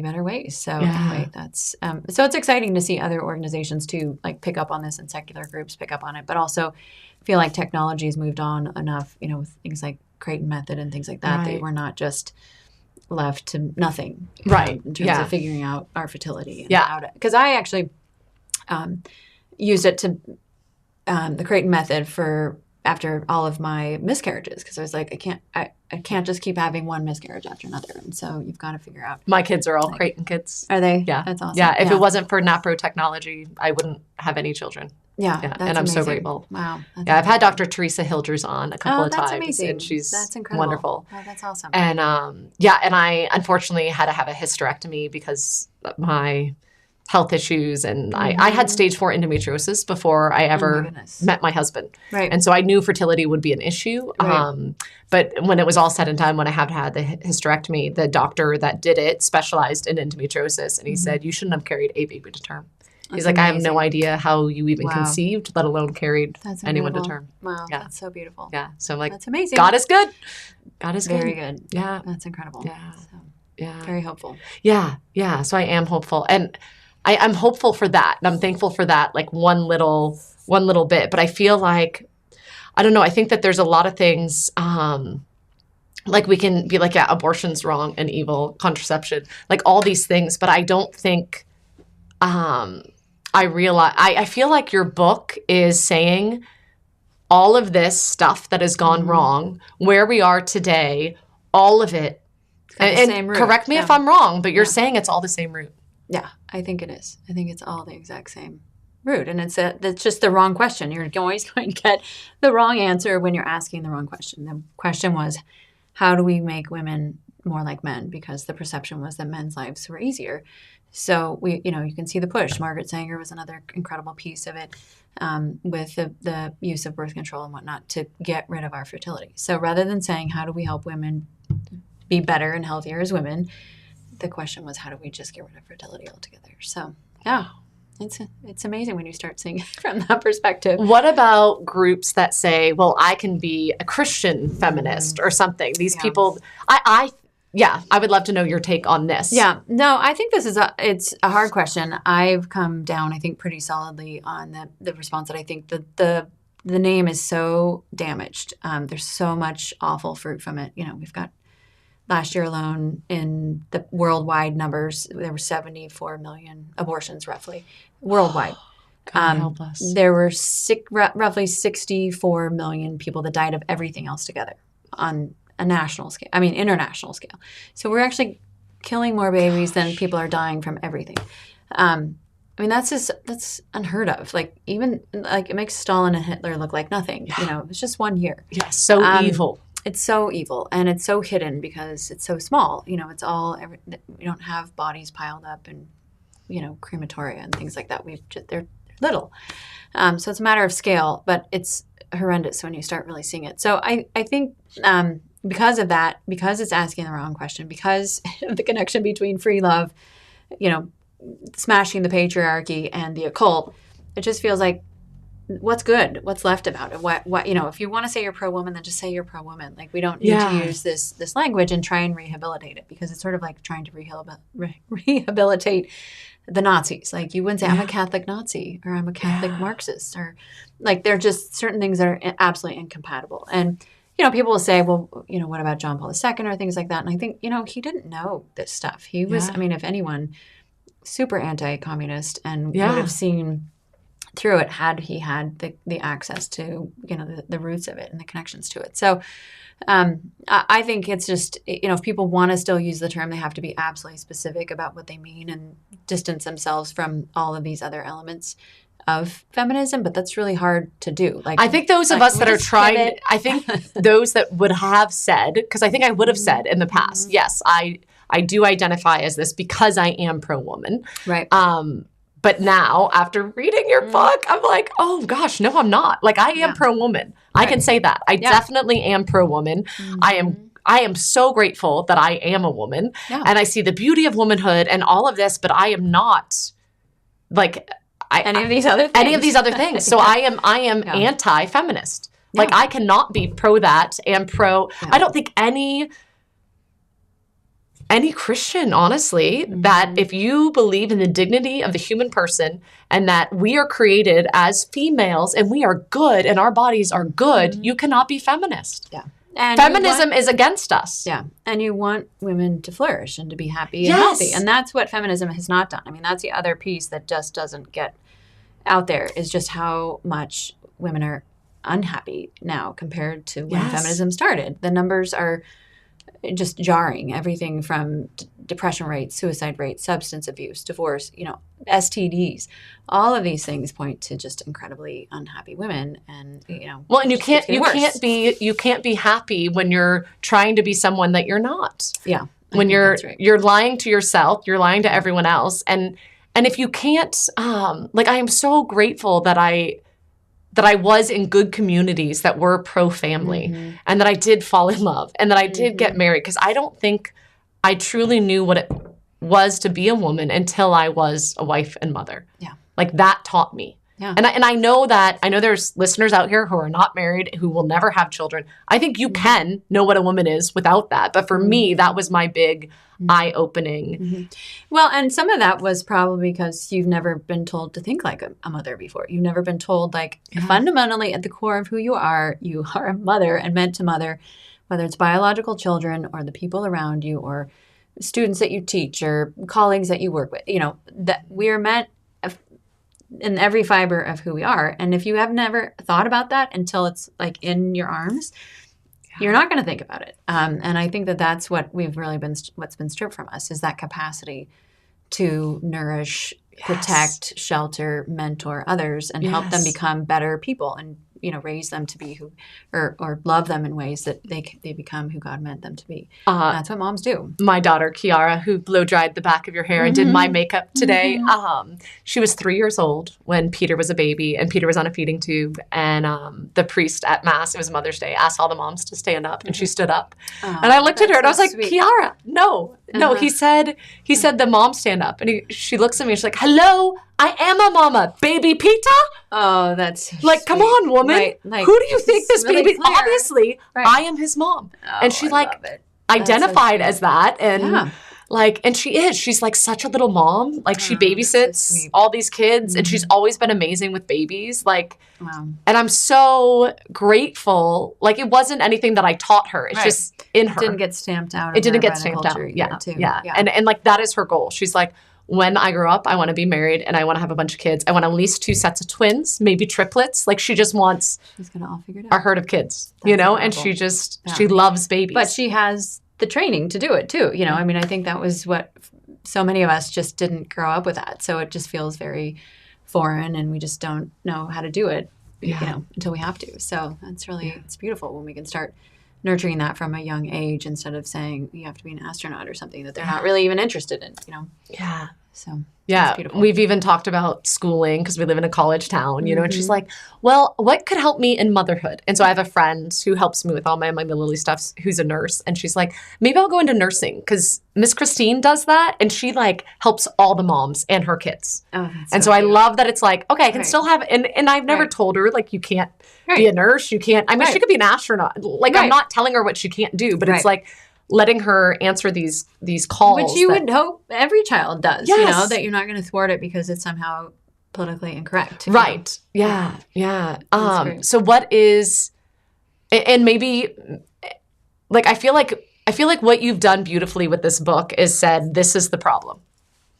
better ways. So anyway, that's so it's exciting to see other organizations too pick up on this, and secular groups pick up on it, but also feel like technology has moved on enough, with things like Creighton method and things like that. They were not just left to nothing, in terms of figuring out our fertility and how to. Because I actually used it to the Creighton method for after all of my miscarriages, because I was like, I can't just keep having one miscarriage after another. And so you've got to figure out. My kids are all Creighton kids. Are they? Yeah. That's awesome. Yeah. If it wasn't for NAPRO technology, I wouldn't have any children. Yeah. And I'm so grateful. Wow. I've had Dr. Teresa Hilders on a couple of times. Amazing. And she's that's incredible. Wonderful. Oh, that's awesome. And and I unfortunately had to have a hysterectomy because of my health issues, and I had stage 4 endometriosis before I ever met my husband. Right. And so I knew fertility would be an issue. Right. But when it was all said and done, when I had the hysterectomy, the doctor that did it specialized in endometriosis, and he said, you shouldn't have carried a baby to term. He's like, I have no idea how you even conceived, let alone carried anyone to term. Wow, that's so beautiful. Yeah, so I'm like, that's amazing. God is good. God is very good. Yeah. That's incredible. Yeah. So, yeah. Very hopeful. Yeah, yeah. So I am hopeful. And I'm hopeful for that. And I'm thankful for that, one little bit. But I feel like, I don't know, I think that there's a lot of things, we can be abortion's wrong and evil, contraception, all these things. But I don't think, I feel like your book is saying all of this stuff that has gone wrong, where we are today, all of it. And correct me if I'm wrong, but you're saying it's all the same root. Yeah, I think it is. I think it's all the exact same root. And that's just the wrong question. You're always going to get the wrong answer when you're asking the wrong question. The question was, how do we make women more like men? Because the perception was that men's lives were easier. So you can see the push. Margaret Sanger was another incredible piece of it, with the use of birth control and whatnot to get rid of our fertility. So rather than saying, how do we help women be better and healthier as women, the question was, how do we just get rid of fertility altogether? So, yeah, it's amazing when you start seeing it from that perspective. What about groups that say, well, I can be a Christian feminist or something? These people, I would love to know your take on this. Yeah, no, I think it's a hard question. I've come down, I think, pretty solidly on the response that I think the name is so damaged. There's so much awful fruit from it. We've got last year alone, in the worldwide numbers, there were 74 million abortions, roughly, worldwide. God help us. There were roughly 64 million people that died of everything else together. on a national scale. I mean, international scale. So we're actually killing more babies than people are dying from everything. I mean, that's unheard of. Like, even, like, it makes Stalin and Hitler look like nothing. You know, it's just 1 year. Yeah, so evil. It's so evil, and it's so hidden because it's so small. You know, it's all, we don't have bodies piled up in, you know, crematoria and things like that. They're little. So it's a matter of scale, but it's horrendous when you start really seeing it. So I think because of that, because it's asking the wrong question, because of the connection between free love, you know, smashing the patriarchy and the occult, it just feels like, what's good? What's left about it? What you know, if you want to say you're pro-woman, then just say you're pro-woman. Like, we don't need to use this language and try and rehabilitate it, because it's sort of like trying to rehabilitate the Nazis. Like, you wouldn't say, I'm a Catholic Nazi, or I'm a Catholic Marxist, or like, they're just certain things that are absolutely incompatible. And, you know, people will say, well, you know, what about John Paul II or things like that? And I think, you know, he didn't know this stuff. He was, I mean, if anyone, super anti-communist, and would have seen through it had he had the access to, you know, the roots of it and the connections to it. So I think it's just, you know, if people want to still use the term, they have to be absolutely specific about what they mean and distance themselves from all of these other elements of feminism. But that's really hard to do. Like, I think those of us that are trying, I think those that would have said, because I think I would have said in the past, yes, I do identify as this because I am pro-woman. Right. But now, after reading your book, I'm like, oh gosh, no, I'm not. Like, I am pro-woman. Right. I can say that. I definitely am pro-woman. I am so grateful that I am a woman, and I see the beauty of womanhood and all of this. But I am not like any of these other things. So I am anti-feminist. Like, I cannot be pro that and pro. I don't think any Christian, honestly, that if you believe in the dignity of the human person and that we are created as females and we are good and our bodies are good, you cannot be feminist. Yeah. And feminism is against us. Yeah. And you want women to flourish and to be happy and healthy. And that's what feminism has not done. I mean, that's the other piece that just doesn't get out there, is just how much women are unhappy now compared to when feminism started. The numbers are just jarring. Everything from depression rates, suicide rates, substance abuse, divorce, you know, STDs, all of these things point to just incredibly unhappy women. And, you know, well, and you can't be happy when you're trying to be someone that you're not. Yeah. When you're lying to yourself, you're lying to everyone else. And if you can't, like, I am so grateful that I was in good communities that were pro-family, and that I did fall in love, and that I did get married, because I don't think I truly knew what it was to be a woman until I was a wife and mother. Yeah. Like, that taught me. Yeah. And I know there's listeners out here who are not married, who will never have children. I think you can know what a woman is without that. But for me, that was my big eye-opening. Well, and some of that was probably because you've never been told to think like a mother before. You've never been told, like, fundamentally at the core of who you are a mother and meant to mother, whether it's biological children or the people around you or students that you teach or colleagues that you work with. You know, that we are meant in every fiber of who we are. And if you have never thought about that until it's like in your arms, you're not going to think about it. And I think that that's what what's been stripped from us, is that capacity to nourish, protect, shelter, mentor others, and help them become better people, and, you know, raise them to be who, or love them in ways that they become who God meant them to be. That's what moms do. My daughter, Kiara, who blow dried the back of your hair and did my makeup today, she was 3 years old when Peter was a baby, and Peter was on a feeding tube, and the priest at Mass, it was Mother's Day, asked all the moms to stand up, and she stood up. And I looked at her and I was like, sweet. Kiara, no, he said the mom stand up. And she looks at me and she's like, hello, I am a mama, baby Peter. Oh, that's so like, come on, woman. Right. Like, who do you think this really baby? Clear. Obviously, I am his mom. And she identified as that, and and she is. She's like such a little mom. Like, she babysits all these kids, and she's always been amazing with babies. Like, and I'm so grateful. Like, it wasn't anything that I taught her. It's just in her. It didn't get stamped out. It didn't get stamped out. Yeah. And like, that is her goal. She's like, when I grow up, I want to be married and I want to have a bunch of kids. I want at least 2 sets of twins, maybe triplets. Like, she just wants she's gonna all figure it out. A herd of kids, That's adorable. And she just, she loves babies. But she has the training to do it too. I mean, I think that was what so many of us just didn't grow up with that. So it just feels very foreign and we just don't know how to do it, until we have to. So that's really, it's beautiful when we can start nurturing that from a young age instead of saying you have to be an astronaut or something that they're not really even interested in, Yeah. So yeah, we've even talked about schooling because we live in a college town, and she's like, well, what could help me in motherhood? And so I have a friend who helps me with all my Lily stuff who's a nurse. And she's like, maybe I'll go into nursing because Miss Christine does that. And she like helps all the moms and her kids. Oh, and so I love that it's like, okay, I can still have, and I've never told her like, you can't be a nurse. You can't, I mean, she could be an astronaut. Like I'm not telling her what she can't do, but it's like, letting her answer these calls. Which you would hope every child does, that you're not going to thwart it because it's somehow politically incorrect. Right. Yeah. So what is, and maybe, like, I feel like what you've done beautifully with this book is said, this is the problem.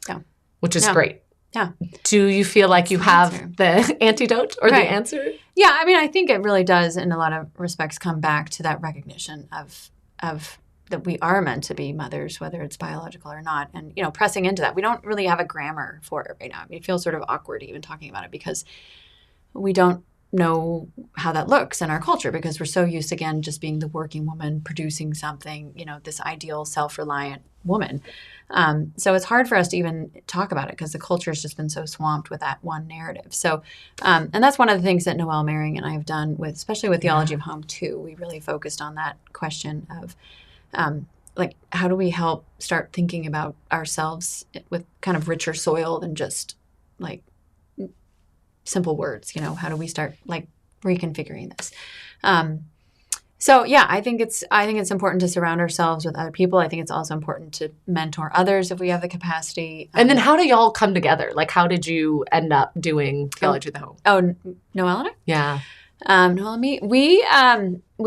Yeah. Which is great. Yeah. Do you feel like you have the antidote or the answer? Yeah. I mean, I think it really does, in a lot of respects, come back to that recognition of that we are meant to be mothers, whether it's biological or not. And, pressing into that. We don't really have a grammar for it right now. I mean, it feels sort of awkward even talking about it because we don't know how that looks in our culture because we're so used, again, just being the working woman, producing something, this ideal self-reliant woman. So it's hard for us to even talk about it because the culture has just been so swamped with that one narrative. So, and that's one of the things that Noelle Mering and I have done especially with Theology of Home too. We really focused on that question of, like, how do we help start thinking about ourselves with kind of richer soil than just like simple words, how do we start like reconfiguring this? So yeah, I think it's important to surround ourselves with other people. I think it's also important to mentor others if we have the capacity. And then how do y'all come together? Like, how did you end up doing Theology of the Home? Oh, Noelle and I? Yeah. Noelle and me, we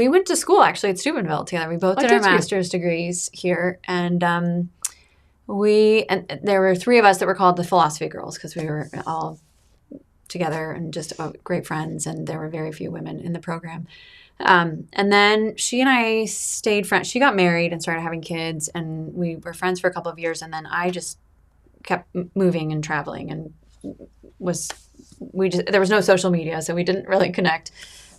went to school actually at Steubenville together. We both did our master's degrees here, and there were 3 of us that were called the Philosophy Girls because we were all together and just great friends, and there were very few women in the program. And then she and I stayed friends. She got married and started having kids, and we were friends for a couple of years. And then I just kept moving and traveling, and there was no social media, so we didn't really connect.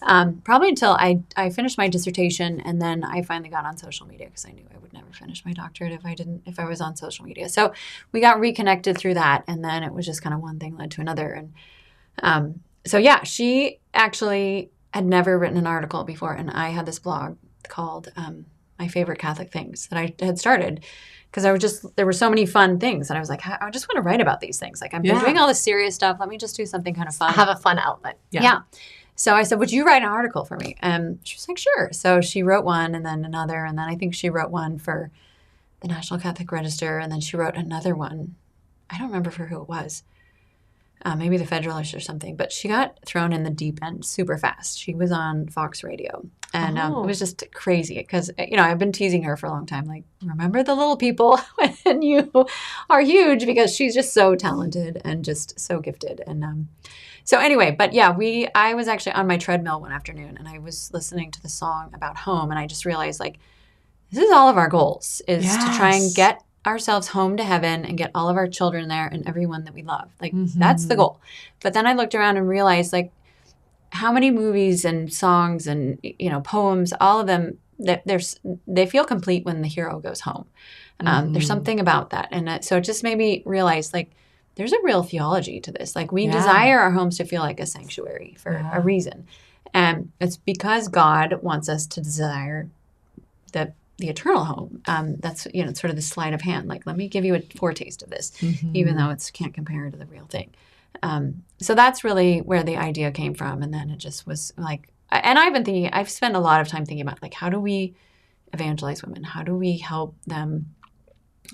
Probably until I finished my dissertation, and then I finally got on social media because I knew I would never finish my doctorate if I was on social media. So we got reconnected through that, and then it was just kind of one thing led to another. And so yeah, she actually had never written an article before, and I had this blog called My Favorite Catholic Things that I had started because there were so many fun things that I was like, I just want to write about these things. Like, I've been doing all this serious stuff. Let me just do something kind of fun. Have a fun outlet. Yeah. So I said, would you write an article for me? And she was like, sure. So she wrote one, and then another, and then I think she wrote one for the National Catholic Register, and then she wrote another one. I don't remember for who it was. Maybe the Federalist or something. But she got thrown in the deep end super fast. She was on Fox Radio. And it was just crazy because, I've been teasing her for a long time. Like, remember the little people when you are huge, because she's just so talented and just so gifted. And so anyway, but yeah, I was actually on my treadmill one afternoon, and I was listening to the song about home. And I just realized, like, this is all of our goals, is to try and get ourselves home to heaven and get all of our children there and everyone that we love. Like, that's the goal. But then I looked around and realized, like, how many movies and songs and, poems, all of them, they feel complete when the hero goes home. There's something about that. And so it just made me realize, like, there's a real theology to this. Like, we desire our homes to feel like a sanctuary for a reason. And it's because God wants us to desire the eternal home. That's, sort of the sleight of hand. Like, let me give you a foretaste of this, even though it can't compare to the real thing. So that's really where the idea came from. And then it just was like, and I've spent a lot of time thinking about, like, how do we evangelize women? How do we help them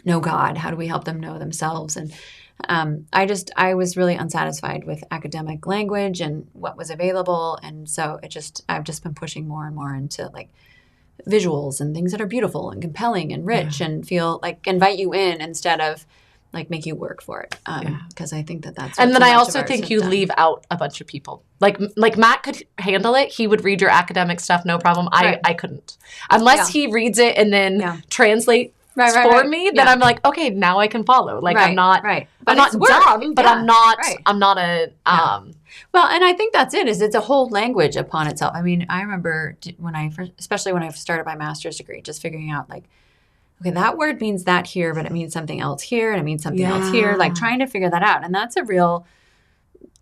know God? How do we help them know themselves? And I was really unsatisfied with academic language and what was available. And so I've just been pushing more and more into, like, visuals and things that are beautiful and compelling and rich and feel like invite you in instead of like make you work for it. Because I think that's and then I also think you leave out a bunch of people. Like Matt could handle it. He would read your academic stuff, no problem. I couldn't. Unless he reads it and then translate for me, then I'm like, okay, now I can follow. Like I'm not I'm not dumb, but I'm not a Well, and I think that's it. Is it's a whole language upon itself. I mean, I remember especially when I started my master's degree, just figuring out like, okay, that word means that here, but it means something else here, and it means something else here. Like trying to figure that out, and that's a real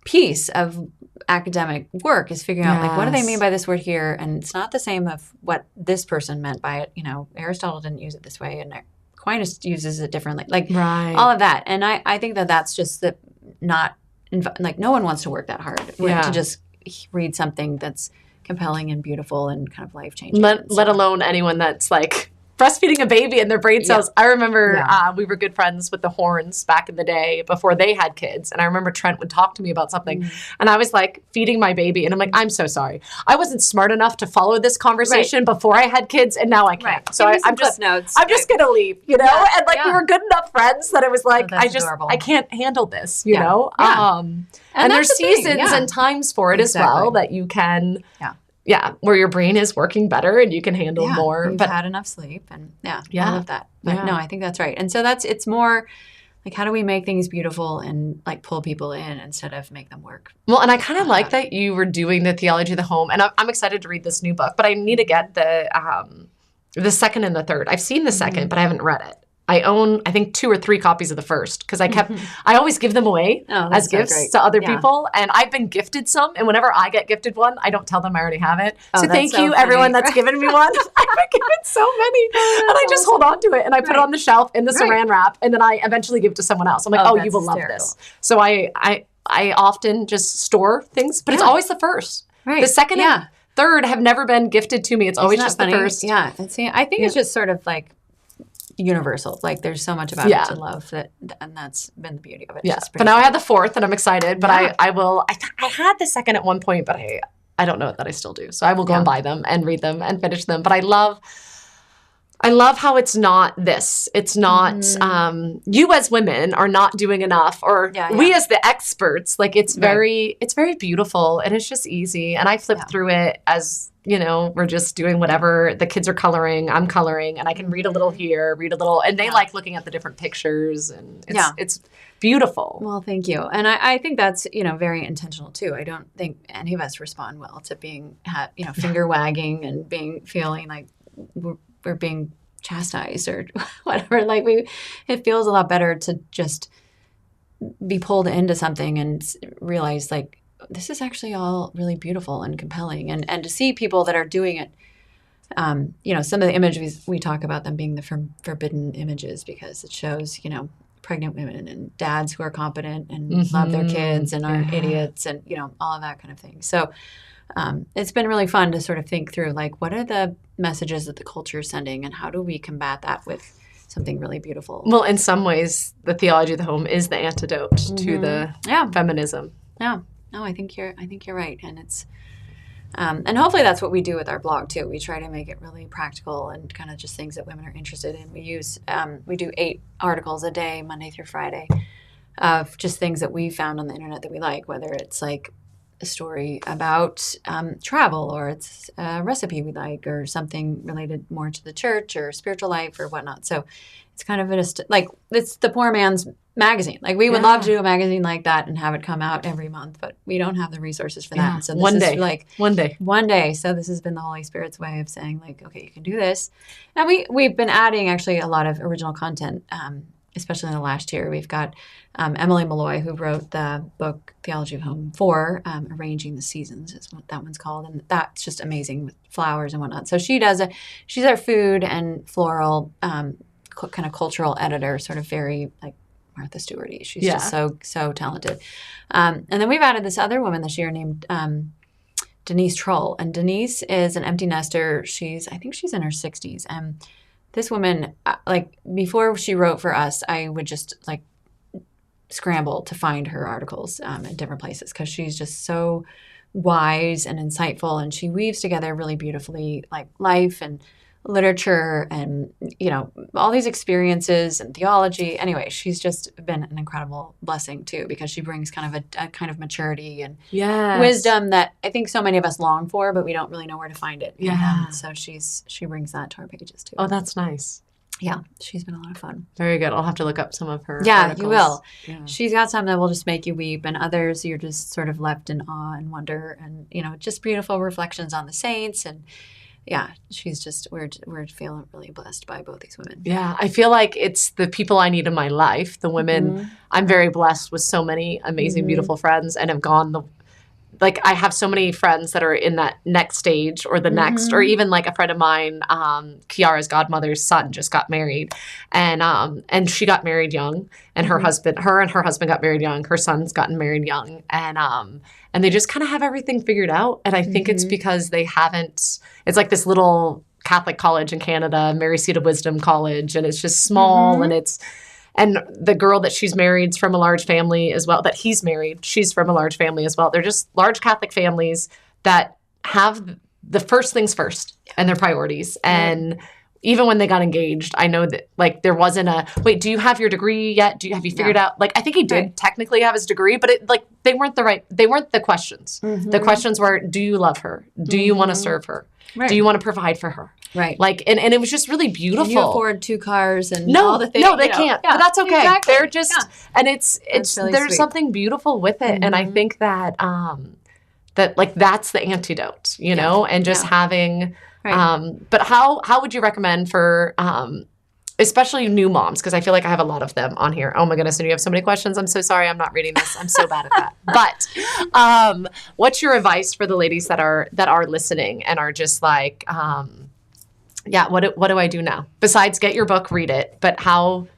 piece of academic work is figuring out like what do they mean by this word here, and it's not the same of what this person meant by it. You know, Aristotle didn't use it this way, and Aquinas uses it differently. Like all of that, and I think that's just not like no one wants to work that hard to just read something that's compelling and beautiful and kind of life changing. Let alone anyone that's like breastfeeding a baby and their brain cells. I remember we were good friends with the Horns back in the day before they had kids. And I remember Trent would talk to me about something. And I was like feeding my baby. And I'm like, I'm so sorry. I wasn't smart enough to follow this conversation before I had kids. And now I can't. So I'm just going to leave, you know? And like we were good enough friends that it was like, I can't handle this, you know? And there's seasons and times for it as well that you can... where your brain is working better and you can handle more. You've had enough sleep and all of that. But no, I think that's right. And so it's more like, how do we make things beautiful and like pull people in instead of make them work? Well, and I kind of like that you were doing the Theology of the Home, and I'm excited to read this new book, but I need to get the second and the third. I've seen the second, but I haven't read it. I own, I think, 2 or 3 copies of the first because I always give them away as gifts to other people. And I've been gifted some. And whenever I get gifted one, I don't tell them I already have it. So thank you, everyone that's given me one. I've been given so many. And I just hold on to it and I put it on the shelf in the saran wrap. And then I eventually give it to someone else. I'm like, you will love this. So I often just store things, but it's always the first. Right. The second and third have never been gifted to me. It's always just the first. Yeah. And see, I think it's just sort of like universal. Like there's so much about it to love that, and that's been the beauty of it. Yeah. But now I have the fourth and I'm excited, but I had the second at one point, but I don't know that I still do. So I will go and buy them and read them and finish them. But I love how it's not this. It's not you as women are not doing enough, or we as the experts. Like it's very beautiful and it's just easy. And I flip through it as, you know, we're just doing whatever. The kids are coloring, I'm coloring, and I can read a little here, read a little, and they like looking at the different pictures, and it's beautiful. Well, thank you. And I think that's, you know, very intentional too. I don't think any of us respond well to being, finger wagging and feeling like we're being chastised or whatever. Like it feels a lot better to just be pulled into something and realize like, this is actually all really beautiful and compelling. And to see people that are doing it, some of the images we talk about them being the forbidden images because it shows, you know, pregnant women and dads who are competent and love their kids and aren't idiots and, you know, all of that kind of thing. So it's been really fun to sort of think through, like, what are the messages that the culture is sending and how do we combat that with something really beautiful? Well, in some ways, the Theology of the Home is the antidote to the feminism. Yeah. No, I think you're right. And it's, and hopefully that's what we do with our blog too. We try to make it really practical and kind of just things that women are interested in. We do 8 articles a day, Monday through Friday, of just things that we found on the internet that we like, whether it's like a story about travel or it's a recipe we like or something related more to the church or spiritual life or whatnot. So it's kind of it's the poor man's magazine. Like we would love to do a magazine like that and have it come out every month, but we don't have the resources for that. And so one day. So this has been the Holy Spirit's way of saying like, okay, you can do this. And we've been adding actually a lot of original content, especially in the last year. We've got Emily Malloy, who wrote the book Theology of Home 4, Arranging the Seasons is what that one's called. And that's just amazing with flowers and whatnot. So she's our food and floral kind of cultural editor, sort of very like Martha Stewart-y. She's just so talented. And then we've added this other woman this year named Denise Troll. And Denise is an empty nester. I think she's in her 60s. And this woman, like before she wrote for us, I would just like scramble to find her articles in different places because she's just so wise and insightful. And she weaves together really beautifully like life and literature and, all these experiences and theology. Anyway, she's just been an incredible blessing too, because she brings kind of a kind of maturity and wisdom that I think so many of us long for, but we don't really know where to find it. Yeah. So she brings that to our pages too. Oh, that's nice. Yeah, she's been a lot of fun. Very good. I'll have to look up some of her articles. You will. Yeah. She's got some that will just make you weep, and others you're just sort of left in awe and wonder, and just beautiful reflections on the saints. And yeah, she's just we're feeling really blessed by both these women. Yeah, I feel like it's the people I need in my life. The women, I'm very blessed with so many amazing, beautiful friends, and have gone I have so many friends that are in that next stage or the next, or even like a friend of mine, Kiara's godmother's son just got married, and she got married young, and her husband got married young. Her son's gotten married young, and they just kind of have everything figured out. And I think it's because they haven't. It's like this little Catholic college in Canada, Mary Seat of Wisdom College, and it's just small, and the girl that she's married is from a large family as well, that he's married. She's from a large family as well. They're just large Catholic families that have the first things first and their priorities. And even when they got engaged, I know that there wasn't wait, do you have your degree yet? Have you figured out? I think he did technically have his degree, but they weren't the questions. The questions were, do you love her? Do you want to serve her? Right. Do you want to provide for her? Right. And it was just really beautiful. Can you afford 2 cars and all the things? No, they can't. Yeah, but that's okay. Exactly. They're just, and it's really there's sweet. something beautiful with it. And I think that, that's the antidote, and just having, but how would you recommend for, especially new moms, because I feel like I have a lot of them on here. Oh my goodness, and you have so many questions. I'm so sorry I'm not reading this. I'm so bad at that. But what's your advice for the ladies that are listening and are just like, what do I do now? Besides get your book, read it, but how?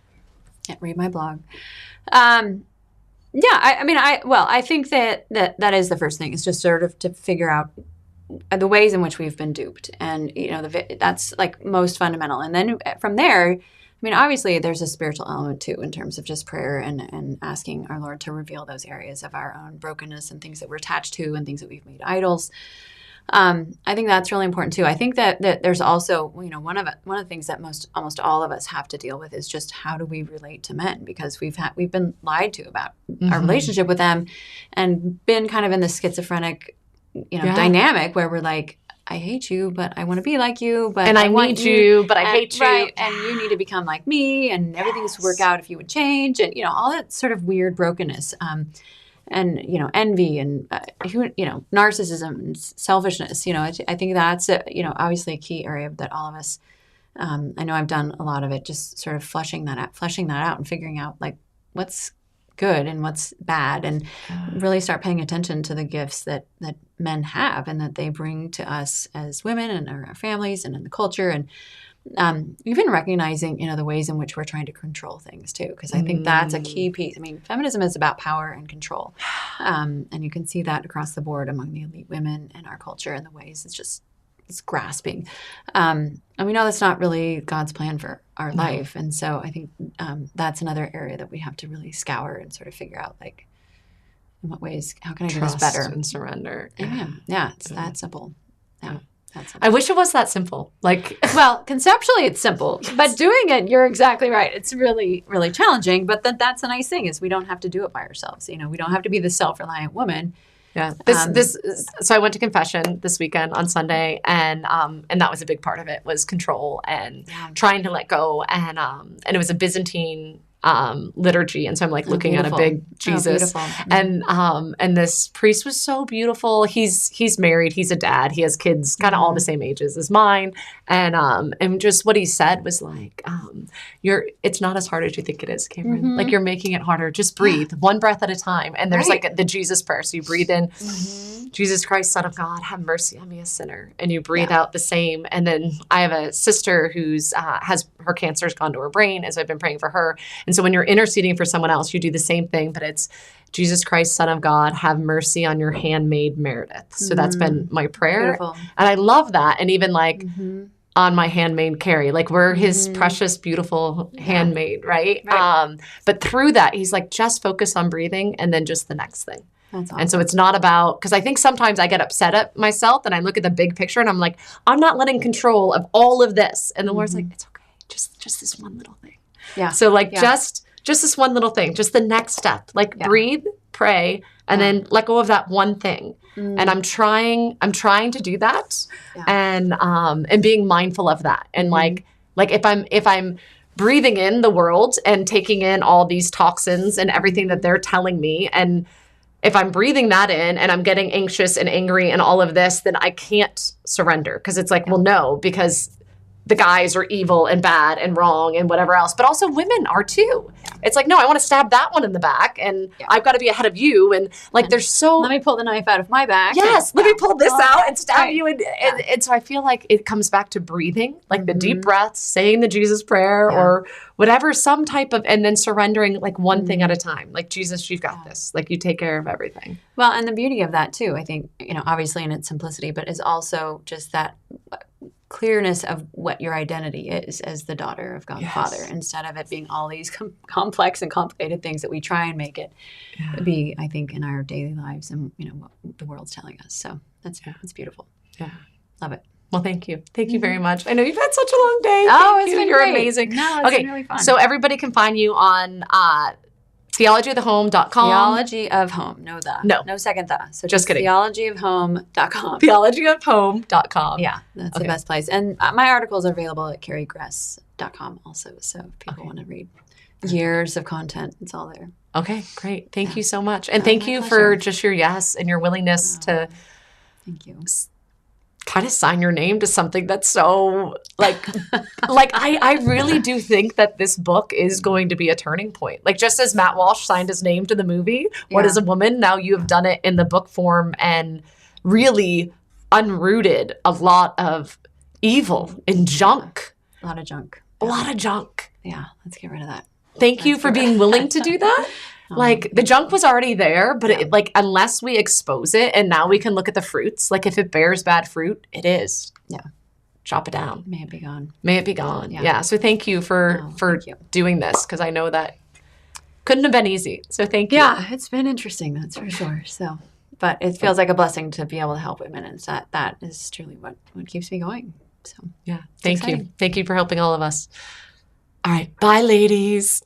Can't read my blog. I think that is the first thing, is just sort of to figure out the ways in which we've been duped, and that's most fundamental. And then from there, obviously there's a spiritual element too, in terms of just prayer and asking our Lord to reveal those areas of our own brokenness and things that we're attached to and things that we've made idols. I think that's really important too. I think that there's also, one of the things that almost all of us have to deal with is just how do we relate to men, because we've been lied to about our relationship with them, and been kind of in this schizophrenic dynamic where we're like, I hate you, but I want to be like you, but I need you, but I hate you. Right, and you need to become like me, and everything's work out if you would change, and all that sort of weird brokenness, and envy and narcissism and selfishness. I think that's obviously a key area that all of us. I know I've done a lot of it, just sort of fleshing that out, and figuring out what's good and what's bad, and really start paying attention to the gifts that men have and that they bring to us as women and our families and in the culture, and even recognizing the ways in which we're trying to control things too, because I think that's a key piece. Feminism is about power and control, and you can see that across the board among the elite women in our culture, and the ways it's grasping. And we know that's not really God's plan for our life. And so I think that's another area that we have to really scour and sort of figure out, in what ways, how can I do this better? And surrender. Yeah, it's that simple. Yeah. I wish it was that simple. Well, conceptually it's simple, but doing it, you're exactly right. It's really, really challenging. But that's the nice thing, is we don't have to do it by ourselves. We don't have to be the self-reliant woman. Yeah. So I went to confession this weekend on Sunday, and that was a big part of it, was control and trying to let go, and it was a Byzantine liturgy, and so I'm looking at a big Jesus, and this priest was so beautiful. He's married, he's a dad, he has kids, kind of all the same ages as mine, and just what he said was it's not as hard as you think it is, Cameron. You're making it harder. Just breathe, one breath at a time, and there's the Jesus prayer. So you breathe in, Jesus Christ, Son of God, have mercy on me, a sinner, and you breathe out the same. And then I have a sister who's has her cancer's gone to her brain, and so I've been praying for her. And so when you're interceding for someone else, you do the same thing, but it's Jesus Christ, Son of God, have mercy on your handmaid Meredith. So that's been my prayer. Beautiful. And I love that. And even on my handmaid Carrie, we're his precious, beautiful handmaid, right? But through that, he's just focus on breathing, and then just the next thing. That's awesome. And so it's not about, because I think sometimes I get upset at myself and I look at the big picture and I'm like, I'm not letting control of all of this. And the Lord's like, it's okay. Just this one little thing. Yeah. So like just this one little thing, just the next step, like breathe, pray, and then let go of that one thing. And I'm trying to do that and being mindful of that. And like if I'm breathing in the world and taking in all these toxins and everything that they're telling me, and if I'm breathing that in and I'm getting anxious and angry and all of this, then I can't surrender, because it's like, well, no, because the guys are evil and bad and wrong and whatever else. But also women are too. It's like, no, I want to stab that one in the back and I've got to be ahead of you. And like, there's so... Let me pull the knife out of my back. Yes, let me pull this out and stab you. And so I feel like it comes back to breathing, like the deep breaths, saying the Jesus prayer or whatever, some type of, and then surrendering like one thing at a time. Like, Jesus, you've got this. Like, you take care of everything. Well, and the beauty of that too, I think, obviously in its simplicity, but is also just that clearness of what your identity is as the daughter of God the Father, instead of it being all these complex and complicated things that we try and make it be, I think, in our daily lives and, what the world's telling us. So that's beautiful. Yeah. Love it. Well, thank you. Thank you very much. I know you've had such a long day. It's been You're great. amazing. No, it's been really fun. So everybody can find you on theologyofthehome.com. Theology of Home. No second the. So just kidding. Theologyofhome.com. Theologyofhome.com. Yeah, that's the best place. And my articles are available at carriegress.com also. So if people want to read years of content, it's all there. Okay, great. Thank you so much. And thank you for just your yes and your willingness to thank you. Kind of sign your name to something that's so I really do think that this book is going to be a turning point. Like, just as Matt Walsh signed his name to the movie, What is a Woman? Now you have done it in the book form and really unrooted a lot of evil and junk. A lot of junk. A lot of junk. Yeah, let's get rid of that. Thank you for being willing to do that. Like, the junk was already there, but unless we expose it and now we can look at the fruits, like if it bears bad fruit, it is. Yeah. Chop it down. May it be gone. May it be gone. Yeah. So thank you for doing this, because I know that couldn't have been easy. So thank you. Yeah, it's been interesting, that's for sure. So, but it feels like a blessing to be able to help women, and that is truly what keeps me going. So yeah, thank you. Thank you for helping all of us. All right. Bye, ladies.